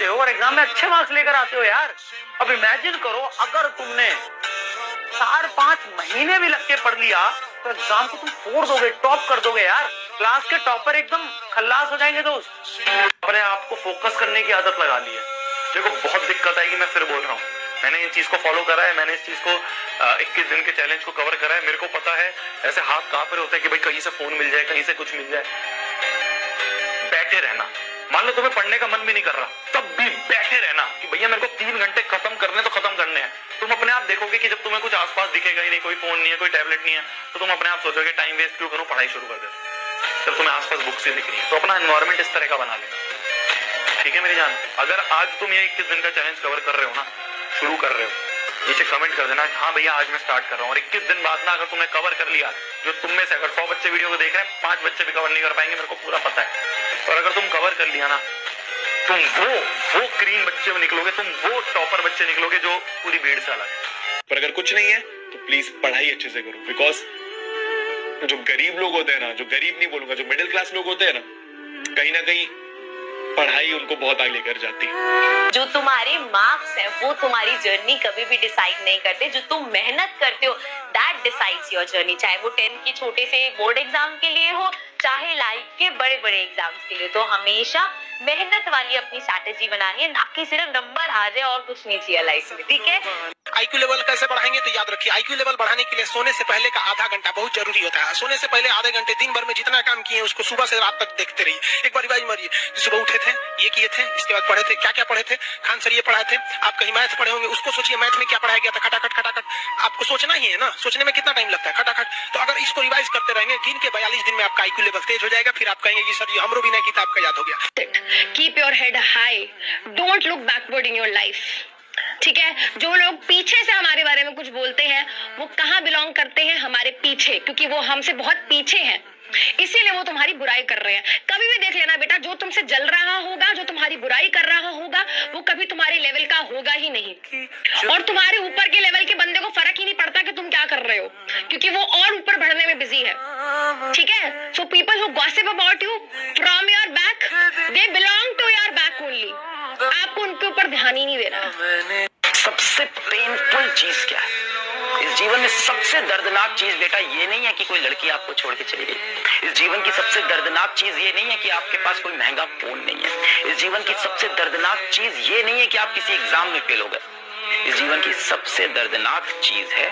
पढ़ते हो और एग्जाम में अच्छे मार्क्स लेकर आते हो यार। अब इमेजिन करो अगर तुमने 4-5 महीने भी लग के पढ़ लिया तो एग्जाम को तुम फोड़ दोगे, टॉप कर दोगे यार। क्लास के टॉपर एकदम खल्लास हो जाएंगे दोस्त। अपने आप को फोकस करने की आदत लगा ली है। देखो बहुत दिक्कत आएगी, मैं फिर बोल रहा हूँ। मैंने इन चीज को फॉलो करा है, मैंने इस चीज को 21 दिन के चैलेंज को कवर करा है। मेरे को पता है ऐसे हाथ कांप रहे होते हैं कि भाई कहीं से फोन मिल जाए, कहीं से कुछ मिल जाए। बैठे रहना, मान लो तुम्हें पढ़ने का मन भी नहीं कर रहा, तब भी बैठे रहना कि भैया मेरे को 3 घंटे खत्म करने तो खत्म करने हैं। तुम अपने आप देखोगे कि जब तुम्हें कुछ आसपास दिखेगा ही नहीं, कोई फोन नहीं है, कोई टैबलेट नहीं है, तो तुम अपने आप सोचोगे टाइम वेस्ट क्यों करूं, पढ़ाई शुरू कर दे। जब तुम्हें आसपास बुक्स ही दिख रही है तो अपना एनवायरमेंट इस तरह का बना लेना। ठीक है मेरी जान, अगर आज तुम ये 21 दिन का चैलेंज कवर कर रहे हो ना, शुरू कर रहे हो, नीचे कमेंट कर देना हाँ भैया आज मैं स्टार्ट कर रहा हूँ। और 21 दिन बाद ना अगर तुमने कवर कर लिया, जो तुम में से अगर 100 बच्चे वीडियो को देख रहे हैं, 5 बच्चे भी कवर नहीं कर पाएंगे, मेरे को पूरा पता है। और अगर तुम कवर कर लिया ना, तुम वो क्रीम बच्चे निकलोगे, तुम वो टॉपर बच्चे निकलोगे जो पूरी भीड़ से अलग है। पर अगर कुछ नहीं है तो प्लीज पढ़ाई अच्छे से करो, बिकॉज जो गरीब लोग होते हैं ना, जो गरीब नहीं बोलूंगा, जो मिडिल क्लास लोग होते हैं ना कहीं पढ़ाई उनको बहुत आगे लेकर जाती है। जो तुम्हारे मार्क्स है वो तुम्हारी जर्नी कभी भी डिसाइड नहीं करते। जो तुम मेहनत करते हो दैट डिसाइड्स योर जर्नी। चाहे वो 10th के छोटे से बोर्ड एग्जाम के लिए हो, चाहे लाइफ के बड़े बड़े एग्जाम्स के लिए। तो हमेशा मेहनत वाली अपनी स्ट्रैटेजी बनानी है, ना कि सिर्फ नंबर आ जाए और कुछ नहीं चाहिए लाइफ में। ठीक है, आईक्यू लेवल कैसे बढ़ाएंगे तो याद रखिए, आईक्यू लेवल बढ़ाने के लिए सोने से पहले का आधा घंटा बहुत जरूरी होता है। सोने से पहले आधे घंटे दिन भर में जितना काम किए उसको सुबह से रात तक देखते रहिए। एक बार रिवाइज मारिए, सुबह उठे थे, ये किए थे, इसके बाद पढ़े थे, क्या क्या पढ़े थे, खान सर ये पढ़ाए थे, आप कहीं मैथ पढ़े होंगे, उसको सोचिए मैथ में क्या पढ़ाया गया था, खटाखट खटाखट। आपको सोचना ही है ना, सोचने में कितना टाइम लगता है, खटाखट। तो अगर इसको रिवाइज करते रहेंगे, गिन के 42 दिन में आपका आईक्यू लेवल तेज हो जाएगा। फिर आप कहेंगे कि सर ये हमरो भी नहीं किताब का याद हो गया। Keep your head high, don't look backward in your life. ठीक है, जो लोग पीछे से हमारे बारे में कुछ बोलते हैं वो कहाँ बिलोंग करते हैं, हमारे पीछे, क्योंकि वो हमसे बहुत पीछे हैं, इसीलिए वो तुम्हारी बुराई कर रहे हैं। कभी भी देख लेना बेटा, जो तुमसे जल रहा होगा, जो तुम्हारी बुराई कर रहा होगा, वो कभी तुम्हारे लेवल का होगा ही नहीं। और तुम्हारे ऊपर के लेवल के बंदे को फर्क ही नहीं पड़ता कि तुम क्या कर रहे हो, क्योंकि वो और ऊपर बढ़ने में बिजी है। ठीक है, so people who gossip about you from your back, they belong to your back only. आपको उनके ऊपर ध्यान ही नहीं देना। सबसे पेनफुल चीज क्या है इस जीवन में? सबसे दर्दनाक चीज बेटा ये नहीं है कि कोई लड़की आपको छोड़ के चली गई। इस जीवन की सबसे दर्दनाक चीज ये नहीं है कि आपके पास कोई महंगा फोन नहीं है। इस जीवन की सबसे दर्दनाक चीज ये नहीं है कि आप किसी एग्जाम में फेल हो गए। इस जीवन की सबसे दर्दनाक चीज है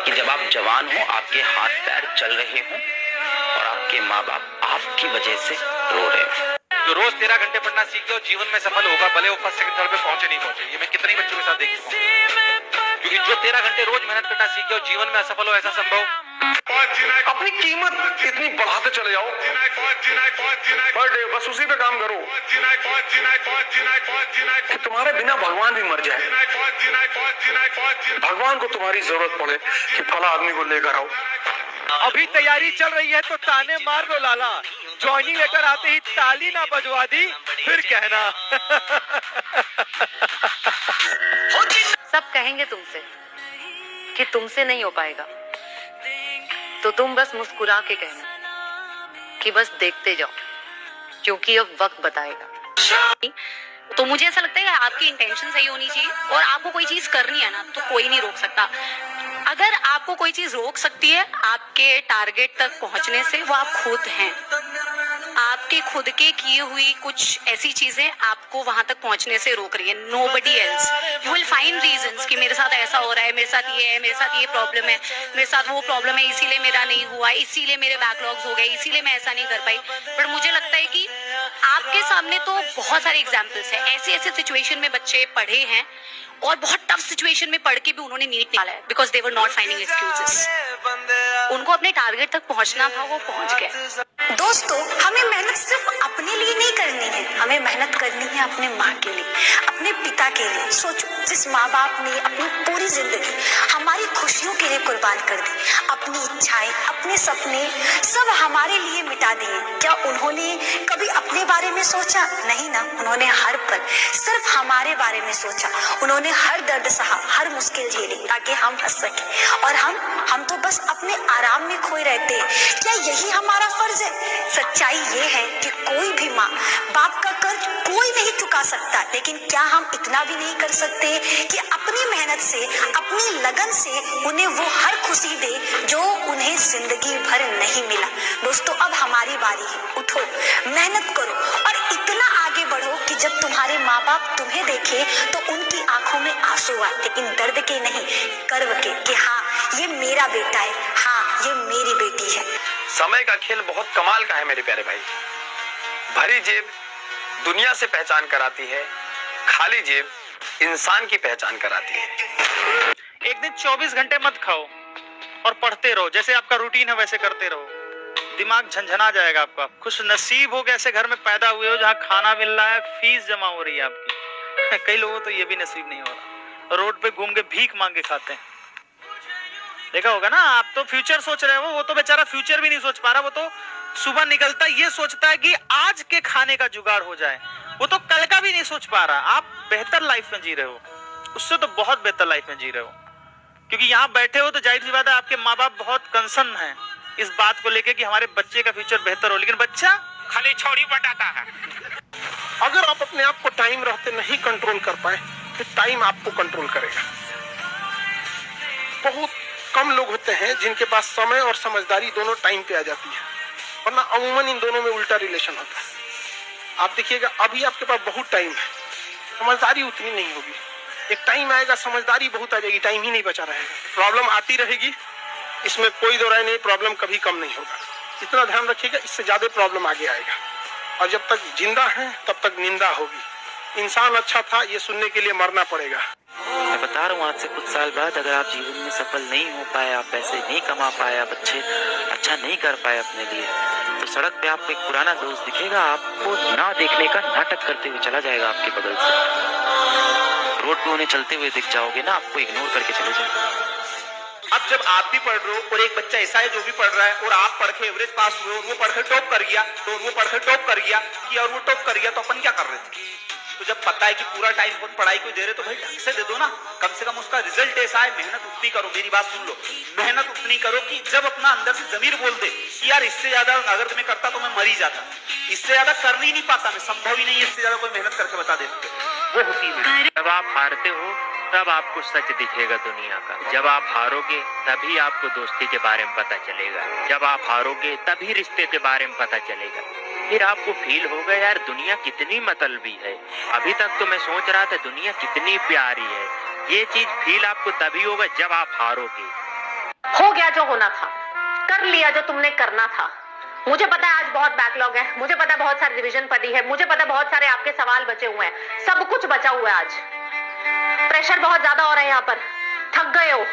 कि जब आप जवान हो, आपके हाथ पैर चल रहे हो और आपके माँ बाप आपकी वजह से रो रहे हो। जो रोज 13 घंटे पढ़ना सीख गया जीवन में सफल होगा, भले वो फर्स्ट सेकंड थर्ड पे पहुंचे नहीं पहुंचे। ये मैं कितने ही बच्चों के साथ देख चुका हूं। क्योंकि जो 13 घंटे रोज मेहनत करना सीख गया जीवन में असफल हो, ऐसा संभव। अपनी कीमत इतनी बढ़ाते चले जाओ पर डे, बस उसी पे काम करो कि तुम्हारे बिना भगवान भी मर जाए, भगवान को तुम्हारी जरूरत पड़े कि फला आदमी को लेकर आओ। अभी तैयारी चल रही है तो ताने मार लो लाला, ज्वाइनिंग लेटर आते ही ताली ना बजवा दी फिर कहना। सब कहेंगे तुमसे कि तुमसे नहीं हो पाएगा, तो तुम बस मुस्कुरा के कहना कि बस देखते जाओ, क्योंकि अब वक्त बताएगा। तो मुझे ऐसा लगता है कि आपकी इंटेंशन सही होनी चाहिए और आपको कोई चीज करनी है ना तो कोई नहीं रोक सकता। अगर आपको कोई चीज रोक सकती है आपके टारगेट तक पहुंचने से, वो आप खुद हैं। आपके खुद के किए हुई कुछ ऐसी चीजें आपको वहां तक पहुंचने से रोक रही है, nobody else. You will find reasons कि मेरे साथ ऐसा हो रहा है, मेरे साथ ये है, मेरे साथ ये प्रॉब्लम है, मेरे साथ वो प्रॉब्लम है, इसीलिए मेरा नहीं हुआ, इसीलिए मेरे बैकलॉग्स हो गए, इसीलिए मैं ऐसा नहीं कर पाई। बट मुझे लगता है कि आपके सामने तो बहुत सारे एग्जाम्पल्स है, ऐसे ऐसे सिचुएशन में बच्चे पढ़े हैं और बहुत टफ सिचुएशन में पढ़ के भी उन्होंने नीट निकाला है, because they were not finding excuses. उनको अपने टारगेट तक पहुंचना था, वो पहुंच गए। दोस्तों, हमें मेहनत सिर्फ अपने लिए नहीं करनी है, हमें मेहनत करनी है अपने माँ के लिए, अपने पिता के लिए। सोचो, जिस माँ बाप ने अपनी पूरी जिंदगी हमारी खुशियों के लिए कुर्बान कर दी, अपनी इच्छाएं, अपने सपने सब हमारे लिए मिटा दिए, क्या उन्होंने कभी अपने बारे में सोचा? नहीं ना। उन्होंने हर पल सिर्फ हमारे बारे में सोचा। उन्होंने हर दर्द सहा, हर मुश्किल झेली ताकि हम हंस सके, और हम तो बस अपने आराम में खोए रहते। क्या यही हमारा फर्ज है? सच्चाई ये है कि कोई भी माँ बाप का कर्ज कोई नहीं चुका चुका सकता, लेकिन क्या हम इतना भी नहीं कर सकते कि अपनी मेहनत से, अपनी लगन से उन्हें वो हर खुशी दे जो उन्हें जिंदगी भर नहीं मिला। दोस्तों, अब हमारी बारी है, उठो, मेहनत करो और इतना आगे बढ़ो कि जब तुम्हारे माँ बाप तुम्हें देखे तो उनकी आंखों में आंसू आए, लेकिन दर्द के नहीं, गर्व के, कि हाँ ये मेरा बेटा है, हाँ ये मेरी बेटी है। समय का खेल बहुत कमाल का है मेरे प्यारे भाई। भरी जेब दुनिया से पहचान कराती है, खाली जेब इंसान की पहचान कराती है। एक दिन 24 घंटे मत खाओ और पढ़ते रहो, जैसे आपका रूटीन है वैसे करते रहो, दिमाग झंझना जाएगा आपका। खुश नसीब हो कि ऐसे घर में पैदा हुए हो जहाँ खाना मिल रहा है, फीस जमा हो रही है आपकी। कई लोगों तो ये भी नसीब नहीं हो रहा, रोड पे घूम के भीख मांग के खाते हैं। देखा होगा ना, आप तो फ्यूचर सोच रहे हो, वो तो बेचारा फ्यूचर भी नहीं सोच पा रहा। वो तो सुबह निकलता ये सोचता है कि आज के खाने का जुगाड़ हो जाए, वो तो कल का भी नहीं सोच पा रहा। आप बेहतर लाइफ में जी रहे हो, उससे तो बहुत बेहतर लाइफ में जी रहे हो, क्योंकि यहाँ बैठे हो तो जाहिर सी बात है आपके माँ बाप बहुत कंसर्न है इस बात को लेके कि हमारे बच्चे का फ्यूचर बेहतर हो, लेकिन बच्चा खाली छौड़ी बटाता है। अगर आप अपने आप को टाइम रहते नहीं कंट्रोल कर पाए तो टाइम आपको कंट्रोल करेगा। बहुत कम लोग होते हैं जिनके पास समय और समझदारी दोनों टाइम पे आ जाती है, वरना अमूमन इन दोनों में उल्टा रिलेशन होता है। आप देखिएगा, अभी आपके पास बहुत टाइम है, समझदारी उतनी नहीं होगी। एक टाइम आएगा समझदारी बहुत आ जाएगी, टाइम ही नहीं बचा रहेगा, प्रॉब्लम आती रहेगी, इसमें कोई दो राय नहीं, प्रॉब्लम कभी कम नहीं होगा। इतना ध्यान रखिएगा, इससे ज्यादा प्रॉब्लम आगे आएगा। और जब तक जिंदा है तब तक निंदा होगी। इंसान अच्छा था ये सुनने के लिए मरना पड़ेगा। मैं बता रहा हूँ, आज से कुछ साल बाद अगर आप जीवन में सफल नहीं हो पाए, आप पैसे नहीं कमा पाए, आप अच्छा नहीं कर पाए अपने लिए, तो सड़क पे आपको एक पुराना दोस्त दिखेगा, आपको ना देखने का नाटक करते हुए चला जाएगा आपके बगल से। रोड पे उन्हें चलते हुए दिख जाओगे ना, आपको इग्नोर करके चले जाएगा। अब जब आप भी पढ़ रहे हो और एक बच्चा ऐसा है जो भी पढ़ रहा है और आप पढ़ के एवरेज पास हुए और वो पढ़ के टॉप कर गया, तो वो पढ़ के टॉप कर गया और वो टॉप कर गया, तो अपन क्या कर रहे थे? तो जब पता है कि पूरा टाइम खुद पढ़ाई को दे रहे तो भाई ढंग से दे दो ना, कम से कम उसका रिजल्ट ऐसा है। मेहनत उतनी करो, मेरी बात सुन लो, मेहनत उतनी करो कि जब अपना अंदर से जमीर बोल दे कि यार इससे ज्यादा अगर तुम्हें करता तो मैं मर ही जाता, इससे ज्यादा कर ही नहीं पाता मैं, संभव ही नहीं इससे ज्यादा कोई मेहनत करके बता दे, वो होती है। जब आप हारते हो तब आपको सच दिखेगा दुनिया का, जब आप हारोगे तभी आपको दोस्ती के बारे में पता चलेगा, जब आप हारोगे तभी रिश्ते के बारे में पता चलेगा। फिर आपको फील होगा यार दुनिया कितनी मतलबी है, अभी तक तो मैं सोच रहा था दुनिया कितनी प्यारी है। ये चीज फील आपको तभी होगा जब आप हारोगे। हो गया जो होना था, कर लिया जो तुमने करना था। मुझे पता है आज बहुत बैकलॉग है, मुझे पता है बहुत सारी रिवीजन पड़ी है, मुझे पता है बहुत सारे आपके सवाल बचे हुए हैं, सब कुछ बचा हुआ है। आज प्रेशर बहुत ज्यादा हो रहा है यहाँ पर, थक गए हो,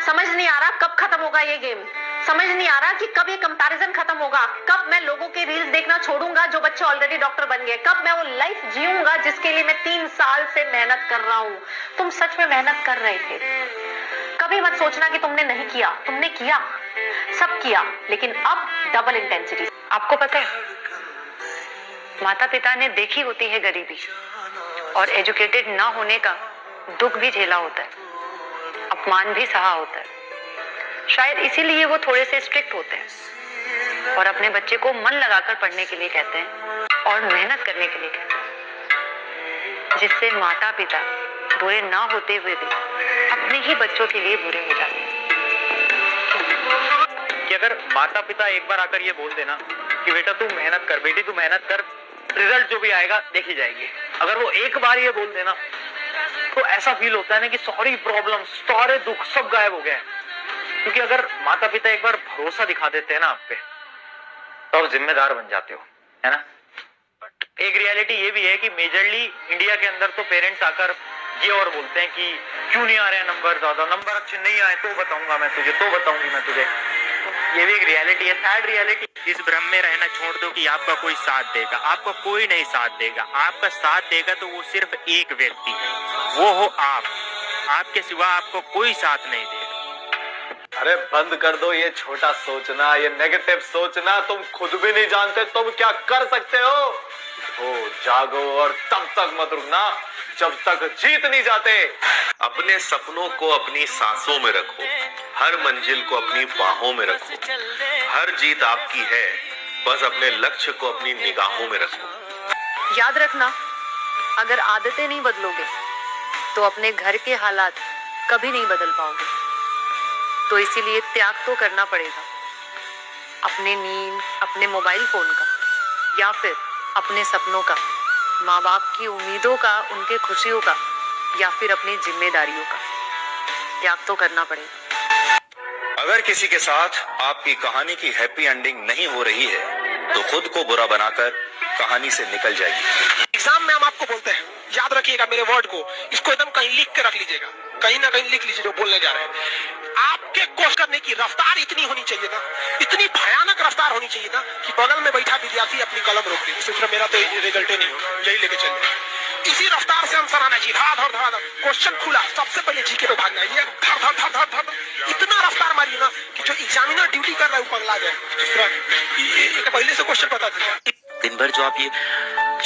समझ नहीं आ रहा कब खत्म होगा ये गेम, समझ नहीं आ रहा कि कब ये कंपैरिजन खत्म होगा, कब मैं लोगों के रील्स देखना छोड़ूंगा जो बच्चे ऑलरेडी डॉक्टर बन गए, कब मैं वो लाइफ जीऊंगा जिसके लिए मैं 3 साल से मेहनत कर रहा हूँ। तुम सच में मेहनत कर रहे थे, कभी मत सोचना कि तुमने नहीं किया, तुमने किया, सब किया, लेकिन अब डबल इंटेंसिटी। आपको पता है, माता पिता ने देखी होती है गरीबी और एजुकेटेड ना होने का दुख भी झेला होता है, अपमान भी सहा होता है। शायद इसीलिए वो थोड़े से स्ट्रिक्ट होते हैं और अपने बच्चे को मन लगाकर पढ़ने के लिए कहते हैं और मेहनत करने के लिए कहते हैं, जिससे माता पिता बुरे ना होते हुए भी अपने ही बच्चों के लिए बुरे हो जाते हैं। कि अगर माता पिता एक बार आकर ये बोल देना कि बेटा तू मेहनत कर, बेटी तू मेहनत कर, रिजल्ट जो भी आएगा देखी जाएगी, अगर वो एक बार ये बोल देना तो ऐसा फील होता है ना कि सारी प्रॉब्लम, सारे दुख सब गायब हो गए। क्योंकि अगर माता पिता एक बार भरोसा दिखा देते हैं ना आप पे, तो आप जिम्मेदार बन जाते हो, है ना। एक रियलिटी ये भी है कि मेजरली इंडिया के अंदर तो पेरेंट्स आकर ये और बोलते हैं कि क्यों नहीं आ रहे हैं नंबर, ज्यादा नंबर अच्छे नहीं आए तो बताऊंगा मैं तुझे, तो बताऊंगी मैं तुझे। ये भी एक रियलिटी है, सैड रियलिटी। इस भ्रम में रहना छोड़ दो कि आपका कोई साथ देगा, आपका कोई नहीं साथ देगा। आपका साथ देगा तो वो सिर्फ एक व्यक्ति है, वो हो आप। आपके सिवा आपको कोई साथ नहीं देगा। अरे बंद कर दो ये छोटा सोचना, ये नेगेटिव सोचना। तुम खुद भी नहीं जानते तुम क्या कर सकते हो। ओ जागो और तब तक मत रुकना जब तक जीत नहीं जाते। अपने सपनों को अपनी सांसों में रखो, हर मंजिल को अपनी बाहों में रखो। हर जीत आपकी है, बस अपने लक्ष्य को अपनी निगाहों में रखो। याद रखना, अगर आदतें नहीं बदलोगे तो अपने घर के हालात कभी नहीं बदल पाओगे। तो इसीलिए त्याग तो करना पड़ेगा, अपने नींद, अपने मोबाइल फोन का, या फिर अपने सपनों का, माँ बाप की उम्मीदों का, उनके खुशियों का, या फिर अपनी जिम्मेदारियों का। त्याग तो करना पड़ेगा। अगर किसी के साथ आपकी कहानी की हैप्पी एंडिंग नहीं हो रही है तो खुद को बुरा बनाकर कहानी से निकल जाइए। एग्जाम में हम आपको बोलते हैं, याद रखिएगा मेरे वर्ड को, इसको एकदम कहीं लिख के रख लीजिएगा, कहीं ना कहीं लिख लीजिए जो बोलने जा रहे हैं। आपके कोशिश करने की रफ्तार इतनी होनी चाहिए ना, इतनी भयानक रफ्तार होनी चाहिए ना कि बगल में बैठा विद्यार्थी अपनी कलम रोक दे, सोच मेरा तो रिजल्ट ही नहीं होगा, यही लेके चल जाए। इसी रफ्तार से आंसर आना चाहिए, धड़ क्वेश्चन खुला, सबसे पहले जीके पे भागना है, ये धड़ इतना रफ्तार मारिए ना कि जो एग्जामिनर ड्यूटी कर रहा है वो पगला जाए। पहले से क्वेश्चन बता दीजिए। दिन भर जो आप ये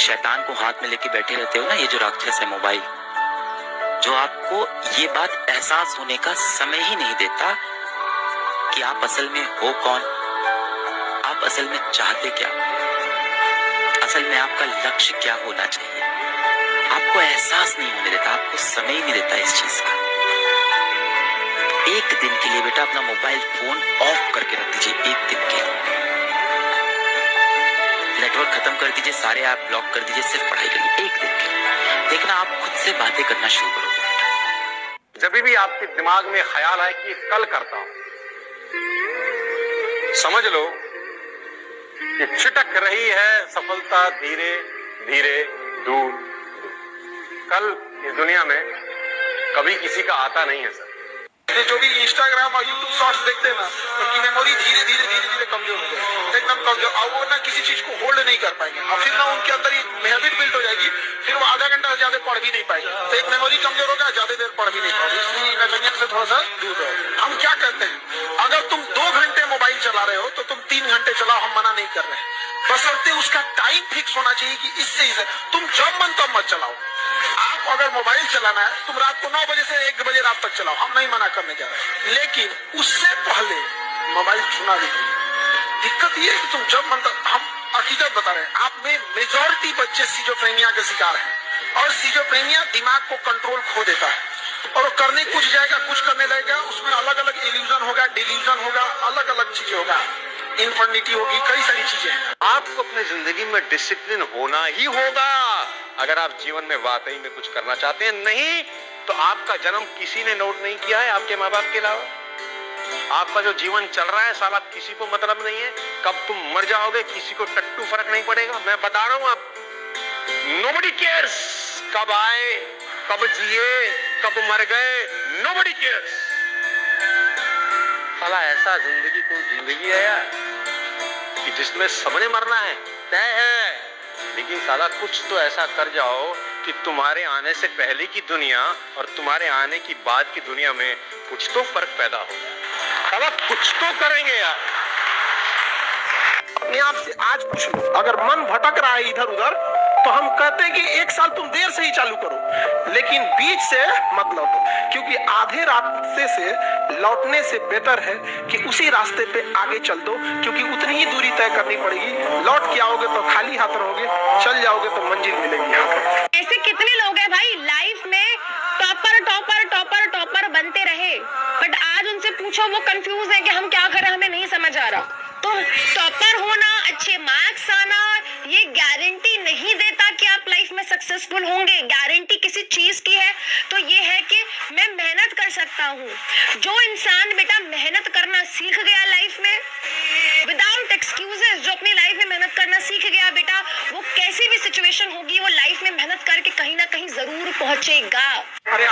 शैतान को हाथ में लेके बैठे रहते हो ना, ये जो राक्षस है मोबाइल, जो आपको ये बात एहसास होने का समय ही नहीं देता कि आप असल में हो कौन, आप असल में चाहते क्या, असल में आपका लक्ष्य क्या होना चाहिए, आपको एहसास नहीं होने देता, आपको समय ही नहीं देता इस चीज का। एक दिन के लिए बेटा अपना मोबाइल फोन ऑफ करके रख दीजिए, एक दिन के लिए नेटवर्क खत्म कर दीजिए, सारे ऐप ब्लॉक कर दीजिए, सिर्फ पढ़ाई करिए एक दिन के लिए। देखना आप खुद से बातें करना शुरू करोगे। जब भी आपके दिमाग में ख्याल आए कि कल करता हूं, समझ लो कि छिटक रही है सफलता धीरे धीरे दूर। कल इस दुनिया में कभी किसी का आता नहीं है सर। जो भी इंस्टाग्राम और यूट्यूब शॉर्ट्स देखते हैं ना, उनकी मेमोरी धीरे धीरे कमजोर हो जाएगी, एकदम कमजोर, और वो ना किसी चीज को होल्ड नहीं कर पाएंगे, और फिर ना उनके अंदर ये हैबिट बिल्ड हो जाएगी, फिर वो आधा घंटा से ज्यादा पढ़ भी नहीं पाएंगे। तो एक मेमोरी कमजोर होगा, ज्यादा देर पढ़ भी नहीं पाएंगे, इसलिए इमेजिनेशन से थोड़ा सा दूर रहो। हम क्या कहते हैं, अगर तुम 2 घंटे मोबाइल चला रहे हो तो तुम 3 घंटे चलाओ, हम मना नहीं कर रहे हैं, बशर्ते उसका टाइम फिक्स होना चाहिए कि इससे तुम जब मन तब मत चलाओ। आप अगर मोबाइल चलाना है, तुम रात को 9 बजे से 1 बजे रात तक चलाओ, हम नहीं मना करने जा रहे, लेकिन उससे पहले मोबाइल छूना भी नहीं। दिक्कत ये है कि तुम जब मन तक, हम हकीकत बता रहे हैं, आप में मेजॉरिटी बच्चे सिजोफ्रेनिया के शिकार हैं, और सिजोफ्रेनिया दिमाग को कंट्रोल खो देता है, और वो करने कुछ जाएगा, कुछ करने लगेगा, उसमें अलग अलग इल्यूजन होगा, डिल्यूजन होगा, अलग अलग चीजें होगा, इन्फर्निटी होगी, कई सारी चीजें हैं। आपको अपनी जिंदगी में डिसिप्लिन होना ही होगा अगर आप जीवन में वाकई में कुछ करना चाहते हैं। नहीं तो आपका जन्म किसी ने नोट नहीं किया है आपके माँ बाप के अलावा। आपका जो जीवन चल रहा है साला किसी को मतलब नहीं है, कब तुम मर जाओगे किसी को टट्टू फर्क नहीं पड़ेगा। मैं बता रहा हूं आप, नोबडी केयर्स कब आए, कब जिए, कब मर गए, नोबडी केयर्स। साला ऐसा जिंदगी है यार कि जिसमें सबने मरना है, तय है, लेकिन साला कुछ तो ऐसा कर जाओ कि तुम्हारे आने से पहले की दुनिया और तुम्हारे आने की बाद की दुनिया में कुछ तो फर्क पैदा हो। साला कुछ तो करेंगे यार। अपने आप से आज पूछ लो, अगर मन भटक रहा है इधर उधर, तो हम कहते हैं कि 1 साल तुम देर से ही चालू करो, लेकिन बीच से मत लौटो, क्योंकि आधे रास्ते से लौटने से बेहतर है कि उसी रास्ते पे आगे चल दो, क्योंकि उतनी ही दूरी तय करनी पड़ेगी। लौट के आओगे तो खाली हाथ रहोगे, चल जाओगे तो मंजिल मिलेगी। ऐसे कितने लोग हैं भाई लाइफ में टॉपर टॉपर टॉपर टॉपर बनते रहे, बट आज उनसे पूछो वो कंफ्यूज है कि हम क्या करें, हमें नहीं समझ आ रहा। तो टॉपर होना, अच्छे मार्क्स आना, ये गारंटी नहीं देता कि आप लाइफ में सक्सेसफुल होंगे। गारंटी किसी चीज की है तो ये है कि मैं मेहनत कर सकता हूँ। जो इंसान बेटा मेहनत करना सीख गया लाइफ में विदाउट एक्सक्यूजेस, जो अपनी लाइफ में मेहनत करना सीख गया बेटा, वो कैसी भी सिचुएशन होगी वो लाइफ में मेहनत करके कहीं ना कहीं जरूर पहुंचेगा। अरे